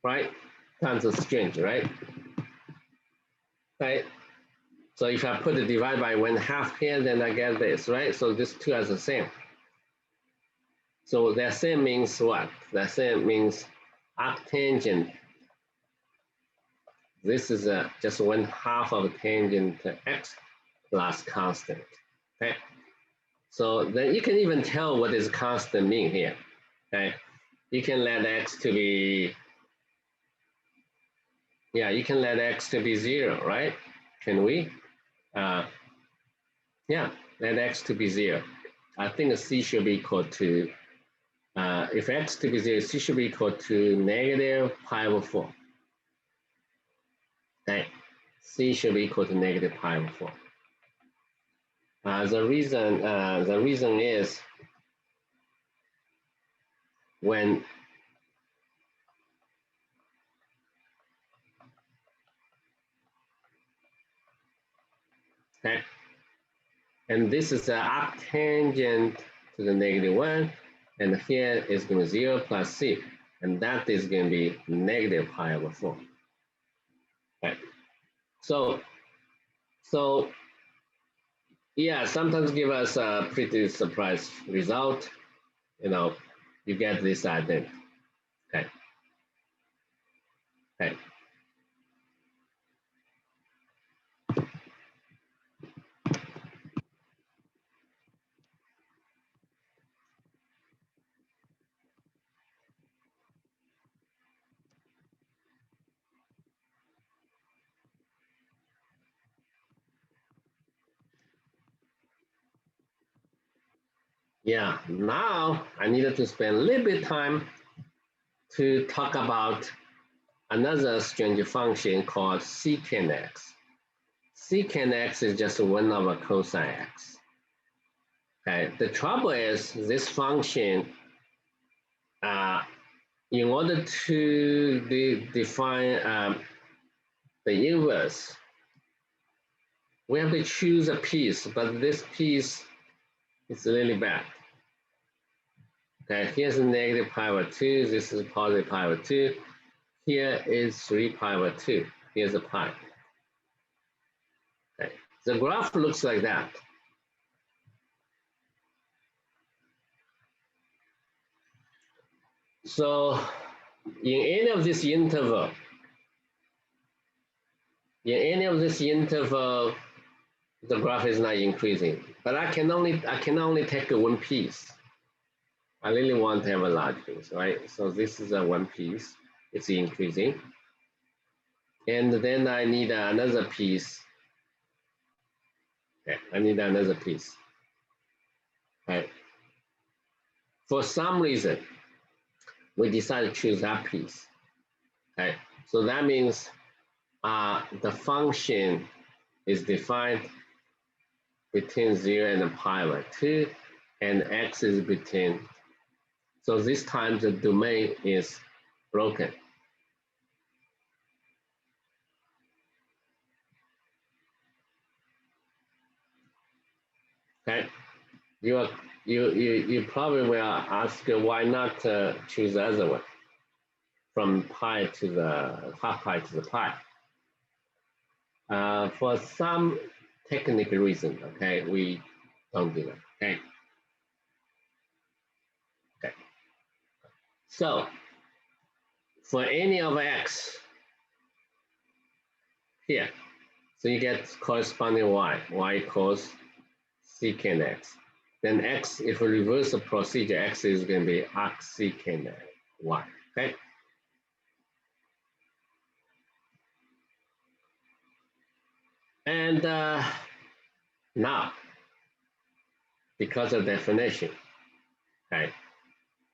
Right? Kind of strange, right? Right? So if I put the divide by 1/2 here, then I get this, right? So these two are the same. So that same means what? That same means arctangent This is just 1/2 of tangent x plus constant. Okay. So then you can even tell what is constant mean here. Okay. You can let x to be, yeah, you can let x to be 0, right? Can we? Yeah, let x to be 0. I think c should be equal to, if x to be 0, c should be equal to negative pi over 4. Okay, c should be equal to negative pi over 4. The reason is when okay, and this is the arctangent to the -1, and here is going to be 0 plus c, and that is going to be negative pi over 4. Okay, so yeah, sometimes give us a pretty surprise result. You know, you get this identity. Okay. Okay. Yeah, now I needed to spend a little bit of time to talk about another strange function called secant x. Secant x is just 1 over cosine x. Okay, the trouble is this function, in order to define the inverse, we have to choose a piece, but this piece is really bad. Okay, here's a negative pi over 2, this is positive pi over 2. Here is 3 pi over 2. Here's a pi. Okay. The graph looks like that. So in any of this interval, the graph is not increasing. But I can only take one piece. I really want to have a large piece, right? So this is a one piece. It's increasing. And then I need another piece. Okay, I need another piece. Right. For some reason, we decided to choose that piece. Okay. So that means the function is defined between 0 and pi over 2, and x is between. So this time the domain is broken. Okay. You probably will ask why not choose the other one from pi to the half pi to the pi. For some technical reason, okay, we don't do that. Okay. Okay. So for any of x here, so you get corresponding y equals secant x. Then x, if we reverse the procedure, x is going to be arc secant y. Okay. And now, because of definition, okay,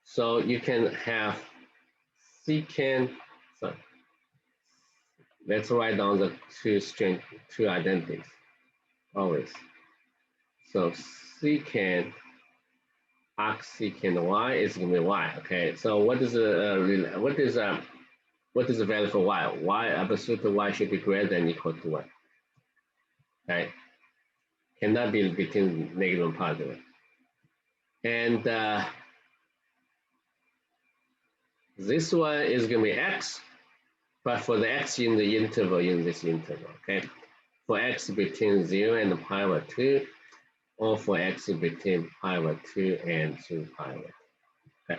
so you can have secant. So let's write down the two identities always. So secant arc secant y is going to be y. Okay. So what is the value for y? Y absolute y should be greater than or equal to 1. Okay. Cannot be between negative and positive. And this one is going to be x, but for the x in the interval, in this interval, okay? For x between 0 and pi over 2, or for x between pi over 2 and 3 pi over 2.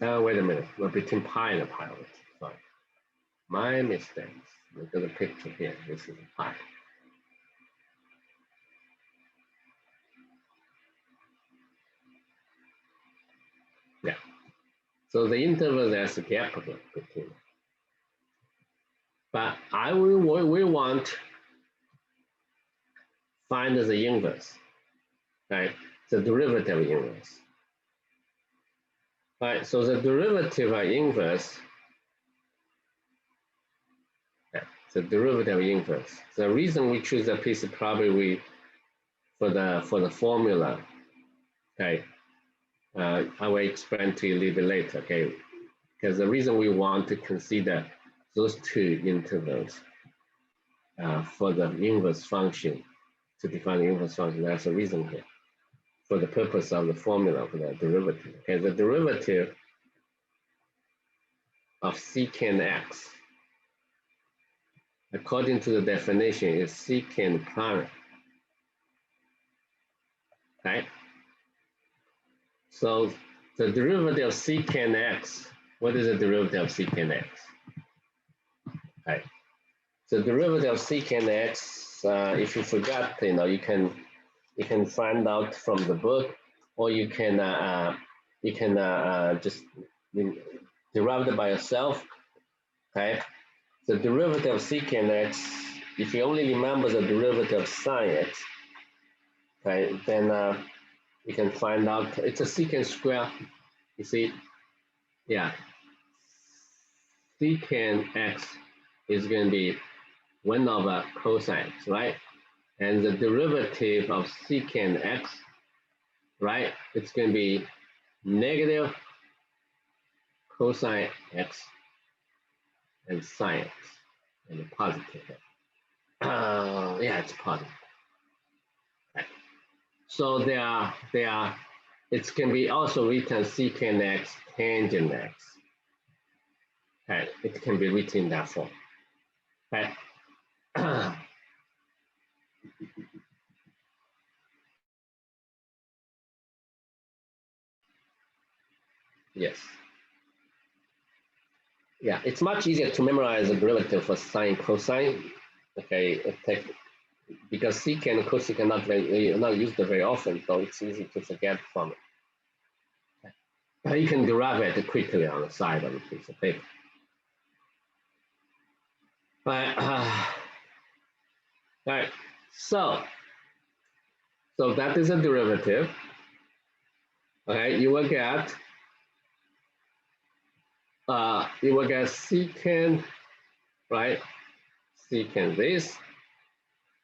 Okay. Wait a minute. We're between pi and pi over 2. Sorry. My mistakes. Look at the picture here. This is pi. Yeah. So the interval there's a gap between. But we want find the inverse, right? The derivative inverse. Right, so the derivative inverse, yeah, the derivative inverse. The reason we choose that piece is probably for the formula, okay. I will explain to you a little bit later, okay. Because the reason we want to consider those two intervals for the inverse function, to define the inverse function, that's the reason here, for the purpose of the formula for the derivative. Okay, the derivative of secant x, according to the definition, is secant prime. Right? So the derivative of secant x, what is the derivative of secant x? Right. So derivative of secant x, if you forgot, you can find out from the book, or you can just derive it by yourself. Okay. The derivative of secant x, if you only remember the derivative of sine x, okay, then you can find out it's a secant square. You see, yeah, secant x is going to be 1 over cosine x, right? And the derivative of secant x, right, it's going to be negative cosine x and sine x, and a positive x. Yeah, it's positive. Right. So it can be also written secant x tangent x. Right. It can be written in that form. Right. Yes. Yeah, it's much easier to memorize the derivative for sine cosine. Okay, because secant and cosecant are not used very often, so it's easy to forget from it. But you can derive it quickly on the side of the piece of paper. Right. Right. So that is a derivative. Okay, you will get secant, right? Secant this,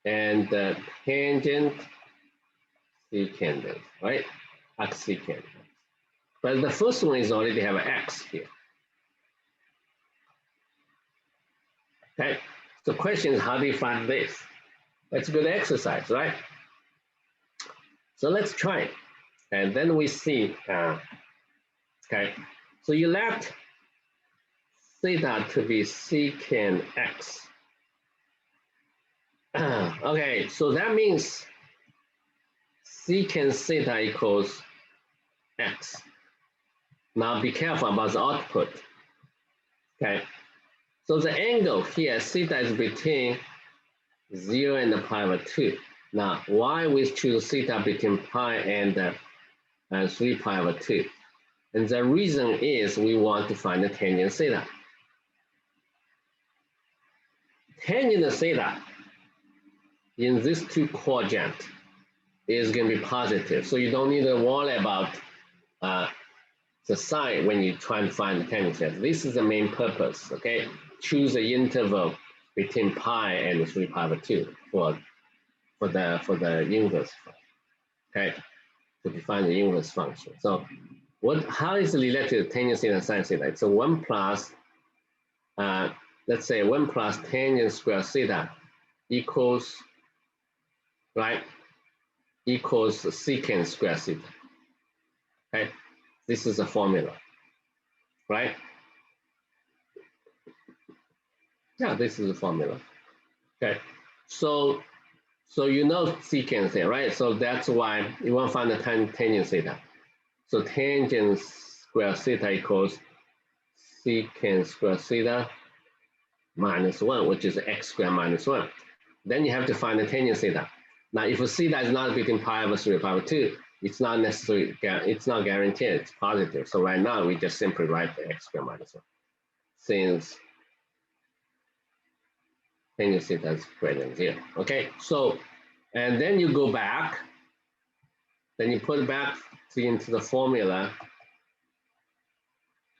and tangent secant this, right? X secant. But the first one is already have an x here. Okay, so the question is, how do you find this? That's a good exercise, right? So let's try it, and then we see. Okay, so you left theta to be secant x. Okay, so that means secant theta equals x. Now be careful about the output. Okay, so the angle here, theta is between 0 and pi over 2. Now, why we choose theta between pi and 3 pi over 2? And the reason is we want to find the tangent theta. Tangent theta in this two quadrant is going to be positive. So you don't need to worry about the sign when you try to find the tangent theta. This is the main purpose, okay? Choose the interval between pi and 3 pi over 2 for the inverse, okay? To define the inverse function. So how is it related to tangent theta and sine theta? It's a 1 plus, let's say 1 plus tangent square theta equals, right, equals secant square theta, okay? This is a formula, right? Yeah, this is a formula, okay? So you know secant theta, right? So that's why you want to find the tangent theta. So tangent square theta equals secant square theta minus 1, which is x squared minus 1. Then you have to find the tangent theta. Now, if theta is not between pi over 3 and pi over 2, it's not necessary, it's not guaranteed, it's positive. So right now, we just simply write the x squared minus 1, since tangent theta is greater than 0. Okay, so, and then you go back, then you put it back into the formula,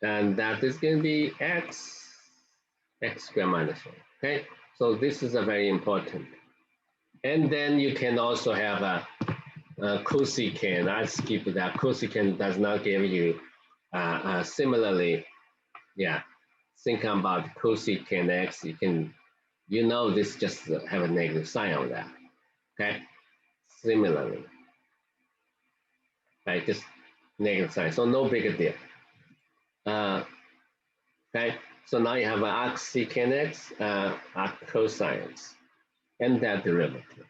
and that is going to be x squared minus 1. Okay, so this is a very important. And then you can also have a cosecant. I'll skip that. Cosecant does not give you similarly. Yeah, think about cosecant x. You can, this just have a negative sign on that. Okay, similarly, right? Just negative sign. So no big deal. Okay, so now you have an arc secant x, arc cosine x, and that derivative.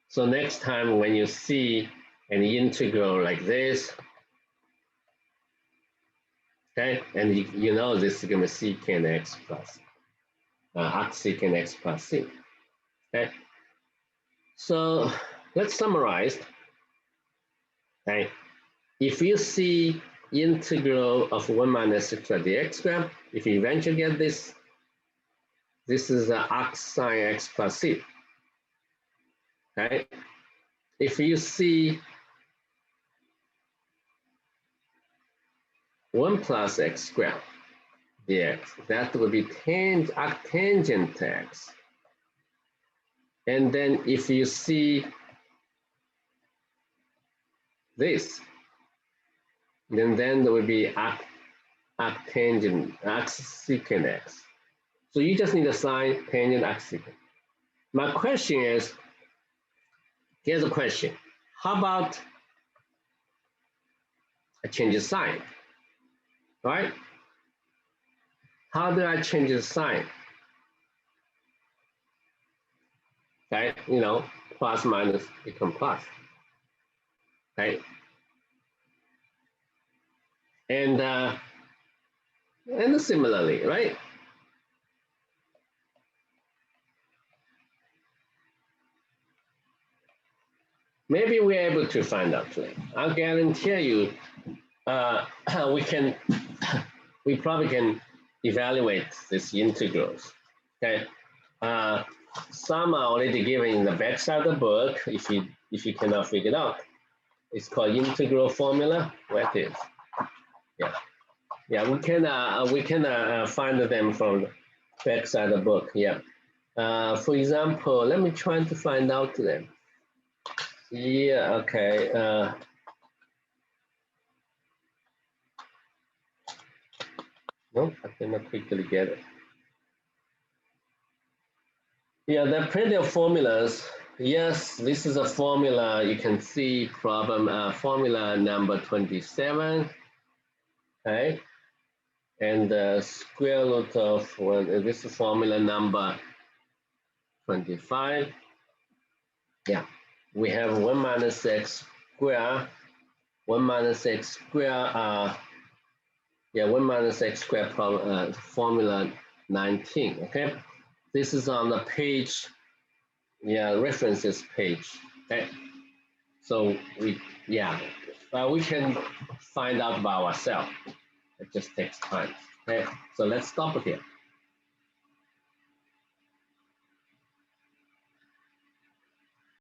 So next time when you see an integral like this, okay, and you know this is going to be secant x plus arc secant x plus c. Okay, so let's summarize. Okay, if you see integral of 1 minus x squared dx squared, if you eventually get this, this is arc sine x plus c. Okay, if you see 1 plus x squared dx, that will be arc tangent to x. And then if you see this, then there will be arc tangent, arc secant x. So you just need a sine tangent arc secant. My question is, here's a question. How about I change the sign? All right? How do I change the sign? Okay, plus minus become plus. Okay. And similarly, right? Maybe we're able to find out today. I'll guarantee you, we probably can evaluate these integrals. Okay, some are already given in the back side of the book. If you cannot figure it out, it's called integral formula. Where it is? Yeah. We can find them from the back side of the book. Yeah. For example, let me try to find out them. Yeah. Okay. No, I cannot quickly get it. Yeah, there are plenty of formulas. Yes, this is a formula. You can see problem formula number 27. Okay, and the square root of this is formula number 25. Yeah, we have 1 minus x square. 1 minus x square. 1 minus x square problem formula 19. Okay, this is on the page. Yeah, references page. Okay, so we can find out by ourselves. It just takes time. Okay, so let's stop it here.